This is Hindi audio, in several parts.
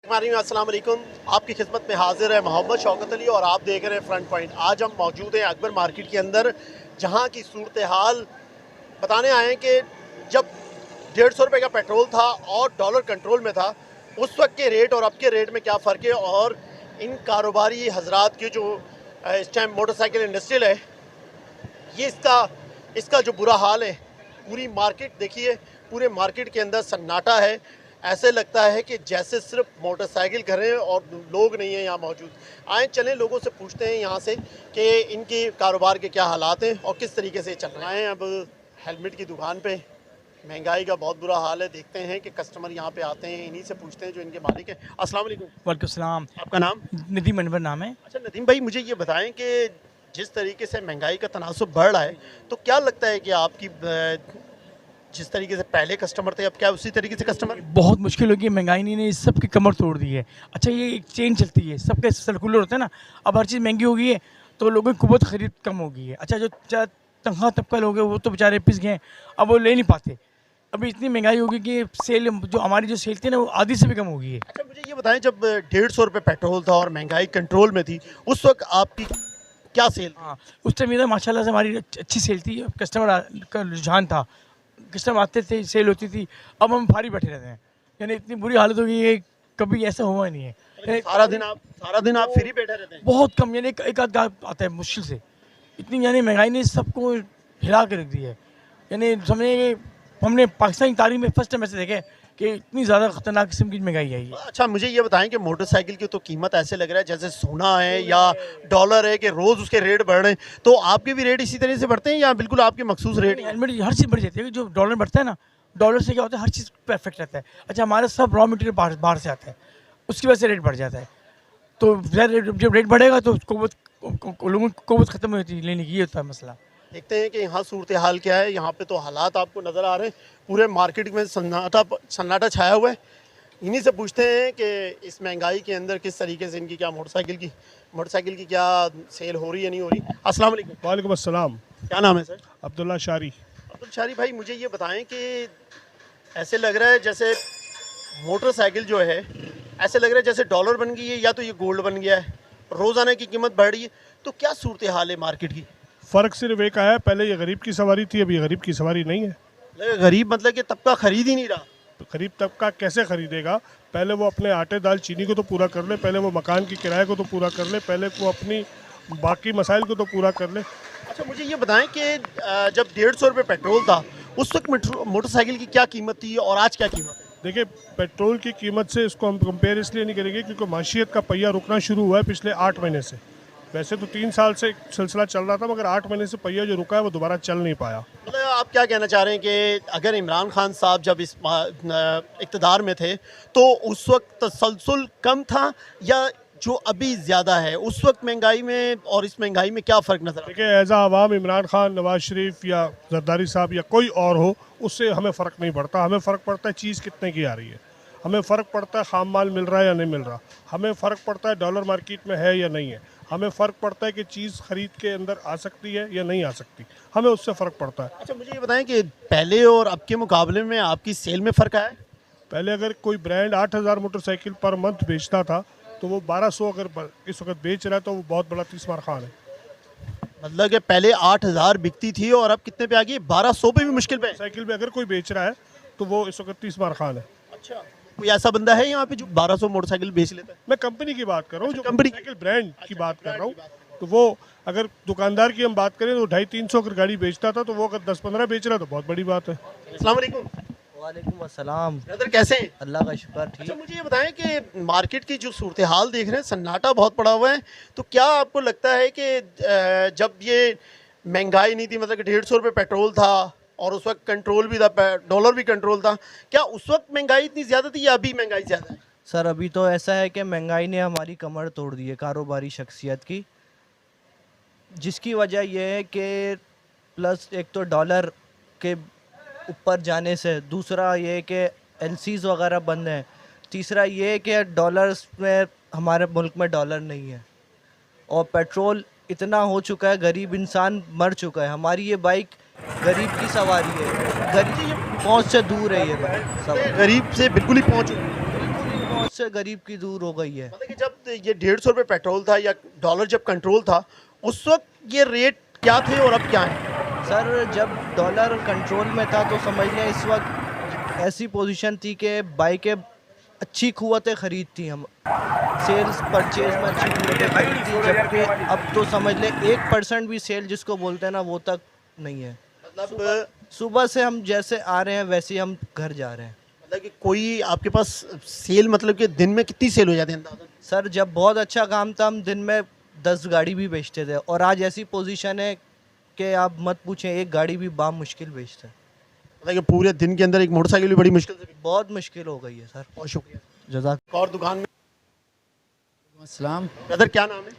अस्सलाम वालेकुम। आपकी खिदमत में हाजिर है मोहम्मद शौकत अली और आप देख रहे हैं फ्रंट पॉइंट। आज हम मौजूद हैं अकबर मार्केट के अंदर, जहां की सूरत हाल बताने आए हैं कि जब 150 रुपये का पेट्रोल था और डॉलर कंट्रोल में था, उस वक्त के रेट और अब के रेट में क्या फ़र्क है, और इन कारोबारी हजरात की जो इस टाइम मोटरसाइकिल इंडस्ट्रियल है, ये इसका जो बुरा हाल है। पूरी मार्केट देखिए, पूरे मार्केट के अंदर सन्नाटा है। ऐसे लगता है कि जैसे सिर्फ मोटरसाइकिल घरें और लोग नहीं हैं यहाँ मौजूद। आए चलें लोगों से पूछते हैं यहाँ से कि इनके कारोबार के क्या हालात हैं और किस तरीके से चल रहे हैं। अब हेलमेट की दुकान पे महंगाई का बहुत बुरा हाल है। देखते हैं कि कस्टमर यहाँ पे आते हैं, इन्हीं से पूछते हैं जो इनके मालिक हैं। अस्सलाम वालेकुम। वालेकुम सलाम। आपका नाम? नदीम अनवर नाम है। अच्छा नदीम भाई, मुझे ये बताएं कि जिस तरीके से महंगाई का तनासुब बढ़ रहा है, तो क्या लगता है कि आपकी जिस तरीके से पहले कस्टमर थे, अब क्या उसी तरीके से कस्टमर? बहुत मुश्किल होगी, महंगाई ने सबकी कमर तोड़ दी है। अच्छा, ये एक चेन चलती है, सबके सर्कुलर होता है ना। अब हर चीज़ महंगी हो गई है तो लोगों की कुव्वत खरीद कम हो गई है। अच्छा, जो तनख्वाह तबका लोग हैं वो तो बेचारे पिस गए हैं, अब वो ले नहीं पाते। अभी इतनी महंगाई होगी कि सेल जो हमारी जो सेल थी ना, वो आधी से भी कम हो गई है। अच्छा मुझे ये बताएं, जब 150 रुपये पेट्रोल था और महंगाई कंट्रोल में थी, उस वक्त आपकी क्या सेल? हाँ, उस टाइम ये था माशाल्लाह से हमारी अच्छी सेल थी, कस्टमर का रुझान था, कस्टमर आते थे, सेल होती थी। अब हम भारी बैठे रहते हैं, यानी इतनी बुरी हालत हो गई है, कभी ऐसा हुआ ही नहीं है। सारा दिन आप फ्री बैठे रहते हैं? बहुत कम, यानी एक आध गाहक आता है मुश्किल से। इतनी यानी महंगाई ने सबको हिला के रख दी है। यानी समझे कि हमने पाकिस्तान की तारीख में फर्स्ट टाइम ऐसे देखे कि इतनी ज़्यादा ख़तरनाक किस्म की महंगाई आई है। अच्छा मुझे ये बताएं कि मोटरसाइकिल की तो कीमत ऐसे लग रहा है जैसे सोना है या डॉलर है, कि रोज़ उसके रेट बढ़ रहे हैं। तो आपके भी रेट इसी तरह से बढ़ते हैं या बिल्कुल आपके मखसूस रेट? हेलमेट हर चीज़ बढ़ जाती है, जो डॉलर बढ़ता है ना, डॉलर से क्या होता है, हर चीज़ परफेक्ट रहता है। अच्छा, हमारा सब रॉ मटेरियल बाहर से आता है, उसकी वजह से रेट बढ़ जाता है। तो जब रेट बढ़ेगा तो लोगों की कुव्वत ख़त्म हो जाती है लेने की, ये होता है मसला। देखते हैं कि यहाँ सूरत हाल क्या है। यहाँ पे तो हालात आपको नज़र आ रहे हैं, पूरे मार्केट में सन्नाटा छाया हुआ है। इन्हीं से पूछते हैं कि इस महंगाई के अंदर किस तरीके से इनकी क्या मोटरसाइकिल की क्या सेल हो रही है, नहीं हो रही। अस्सलाम वालेकुम। वालेकुम अस्सलाम। क्या नाम है सर? अब्दुल्ला शारी। अब्दुल शारी भाई, मुझे ये बताएं कि ऐसे लग रहा है जैसे मोटरसाइकिल जो है, ऐसे लग रहा है जैसे डॉलर बन गई है या तो ये गोल्ड बन गया है, रोज़ाना की कीमत बढ़ रही है। तो क्या सूरत हाल है मार्केट की? फ़र्क सिर्फ एक आया है, पहले ये गरीब की सवारी थी, अब ये गरीब की सवारी नहीं है। गरीब मतलब कि तबका खरीद ही नहीं रहा। तो गरीब तबका कैसे खरीदेगा? पहले वो अपने आटे दाल चीनी को तो पूरा कर ले, पहले वो मकान की किराए को तो पूरा कर ले, पहले वो अपनी बाकी मसाइल को तो पूरा कर ले। अच्छा मुझे ये बताएं कि जब 150 रुपये पेट्रोल था, उस वक्त मोटरसाइकिल की क्या कीमत थी और आज क्या कीमत है? देखिए, पेट्रोल की कीमत से इसको हम कंपेयर इसलिए नहीं करेंगे क्योंकि माशियत का पहिया रुकना शुरू हुआ है पिछले 8 महीने से। वैसे तो 3 साल से सिलसिला चल रहा था, मगर 8 महीने से पहिया जो रुका है वो दोबारा चल नहीं पाया। मतलब आप क्या कहना चाह रहे हैं कि अगर इमरान खान साहब जब इस इक़्तिदार में थे तो उस वक्त तसलसल कम था, या जो अभी ज़्यादा है उस वक्त महंगाई में और इस महंगाई में क्या फ़र्क नज़र आता है? देखिए, एज आवाम इमरान खान, नवाज शरीफ या जरदारी साहब या कोई और हो, उससे हमें फ़र्क नहीं पड़ता। हमें फ़र्क पड़ता है चीज़ कितने की आ रही है, हमें फ़र्क पड़ता है खाम माल मिल रहा है या नहीं मिल रहा, हमें फ़र्क पड़ता है डॉलर मार्केट में है या नहीं है, हमें फ़र्क पड़ता है कि चीज़ ख़रीद के अंदर आ सकती है या नहीं आ सकती, हमें उससे फ़र्क पड़ता है। अच्छा मुझे ये बताएं कि पहले और अब के मुकाबले में आपकी सेल में फ़र्क आया है? पहले अगर कोई ब्रांड 8,000 मोटरसाइकिल पर मंथ बेचता था तो वो 1200 अगर इस वक्त बेच रहा है तो वो बहुत बड़ा तीसमार खान है। मतलब कि पहले 8,000 बिकती थी और अब कितने पे आ गई? 1200 पे भी मुश्किल पे है। साइकिल में अगर कोई बेच रहा है तो वो इस वक्त तीसमार खान है। अच्छा, कोई ऐसा बंदा है यहाँ पे जो 1200 मोटरसाइकिल बेच लेता है? मैं कंपनी की बात कर रहा हूँ, जो कंपनी साइकिल ब्रांड की बात कर रहा हूँ। तो वो अगर दुकानदार की हम बात करें तो 250-300 अगर गाड़ी बेचता था, तो वो अगर 10-15 बेच रहा है तो बहुत बड़ी बात है। अस्सलाम वालेकुम। वालेकुम अस्सलाम। ब्रदर कैसे हैं? अल्लाह का शुक्र, अच्छा ठीक। मुझे ये बताएं कि मार्केट की जो सूरत हाल देख रहे हैं, सन्नाटा बहुत पड़ा हुआ है। तो क्या आपको लगता है कि जब ये महंगाई नहीं थी, मतलब कि 150 रुपये पेट्रोल था और उस वक्त कंट्रोल भी था, डॉलर भी कंट्रोल था, क्या उस वक्त महंगाई इतनी ज़्यादा थी या अभी महंगाई ज़्यादा है? सर, अभी तो ऐसा है कि महंगाई ने हमारी कमर तोड़ दी है कारोबारी शख्सियत की, जिसकी वजह यह है कि प्लस एक तो डॉलर के ऊपर जाने से, दूसरा ये है कि एलसीज वगैरह बंद हैं, तीसरा ये है कि डॉलर्स में हमारे मुल्क में डॉलर नहीं है, और पेट्रोल इतना हो चुका है, गरीब इंसान मर चुका है। हमारी ये बाइक गरीब की सवारी है, गरीब पहुंच से दूर है ये बाइक। गरीब से बिल्कुल ही पहुँच से गरीब की दूर हो गई है। मतलब कि जब ये 150 रुपये पेट्रोल था या डॉलर जब कंट्रोल था, उस वक्त ये रेट क्या थे और अब क्या है? सर जब डॉलर कंट्रोल में था तो समझ लें इस वक्त ऐसी पोजीशन थी कि बाइकें अच्छी क़ुव्वतें ख़रीदती हम, सेल्स परचेज में अच्छी क़ुव्वतें ख़रीदती, जबकि अब तो समझ लें 1% भी सेल जिसको बोलते हैं ना वो तक नहीं है। मतलब सुबह से हम जैसे आ रहे हैं वैसे ही हम घर जा रहे हैं। मतलब कि कोई आपके पास सेल, मतलब कि दिन में कितनी सेल हो जाती है अंदाज़ा? सर जब बहुत अच्छा काम था हम दिन में 10 गाड़ी भी बेचते थे, और आज ऐसी पोजीशन है कि आप मत पूछें, एक गाड़ी भी मुश्किल बेचते हैं। मतलब कि पूरे दिन के अंदर एक मोटरसाइकिल भी बड़ी मुश्किल से बिकती बहुत मुश्किल हो गई है सर। है। बहुत शुक्रिया। जज़ाक। एक और दुकान में अस्सलाम, ब्रदर क्या नाम है?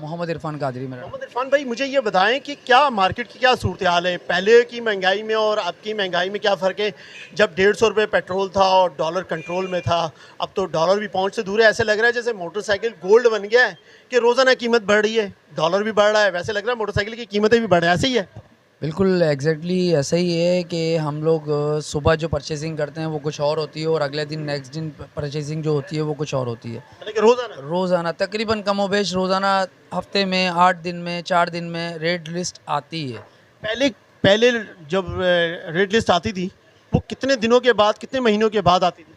मोहम्मद इरफान कादरी मेरा। मोहम्मद इरफान भाई, मुझे ये बताएं कि क्या मार्केट की क्या सूरत हाल है, पहले की महंगाई में और अब की महंगाई में क्या फ़र्क है? जब 150 रुपये पेट्रोल था और डॉलर कंट्रोल में था, अब तो डॉलर भी पहुंच से दूर है। ऐसे लग रहा है जैसे मोटरसाइकिल गोल्ड बन गया है कि रोज़ाना कीमत बढ़ रही है, डॉलर भी बढ़ रहा है, वैसे लग रहा है मोटरसाइकिल की कीमतें भी बढ़ रही है। ऐसे ही है? बिल्कुल एग्जैक्टली ऐसा ही है कि हम लोग सुबह जो परचेजिंग करते हैं वो कुछ और होती है और अगले दिन नेक्स्ट दिन परचेजिंग जो होती है वो कुछ और होती है। मतलब कि रोज़ाना रोज़ाना तकरीबन कमोबेश रोज़ाना हफ्ते में 8 दिन में 4 दिन में रेट लिस्ट आती है। पहले पहले जब रेट लिस्ट आती थी वो कितने दिनों के बाद, कितने महीनों के बाद आती थी?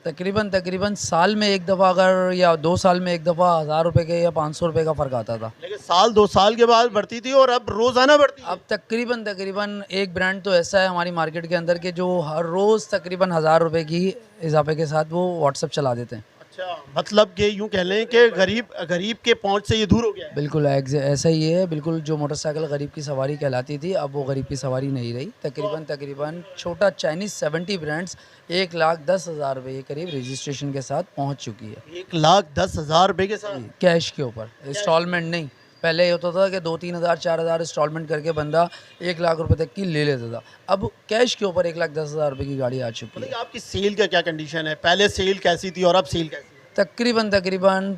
तकरीबन साल में एक दफ़ा अगर या 2 साल में एक दफ़ा 1000 रुपये के या 500 रुपये का फ़र्क आता था। लेकिन साल 2 साल के बाद बढ़ती थी और अब रोज़ाना बढ़ती है। अब तकरीबन एक ब्रांड तो ऐसा है हमारी मार्केट के अंदर के जो हर रोज़ तकरीबन 1000 रुपये की इजाफे के साथ वो व्हाट्सएप चला देते हैं। अच्छा, मतलब कि यूँ कह लें कि गरीब के पहुंच से ये दूर हो गया है। बिल्कुल ऐसा ही है। बिल्कुल जो मोटरसाइकिल गरीब की सवारी कहलाती थी अब वो गरीब की सवारी नहीं रही। तकरीबन छोटा चाइनीज़ 70 ब्रांड्स 1,10,000 रुपये के करीब रजिस्ट्रेशन के साथ पहुंच चुकी है। 1,10,000 रुपये के साथ? कैश के ऊपर, इंस्टॉलमेंट नहीं। पहले ये होता था कि 2-3 हज़ार 4 हज़ार इंस्टॉलमेंट करके बंदा 1 लाख रुपए तक की ले लेता था। अब कैश के ऊपर 1,10,000 रुपये की गाड़ी आ चुकी मतलब है। कि आपकी सेल का क्या कंडीशन है? पहले सेल कैसी थी और अब सेल कैसी है? तकरीबन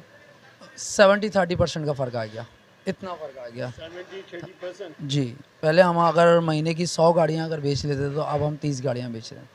70-30% का फ़र्क आ गया, इतना फ़र्क आ गया 70-30%? जी। पहले हम अगर महीने की 100 गाड़ियाँ अगर बेच लेते तो अब हम 30 गाड़ियाँ बेच रहे हैं।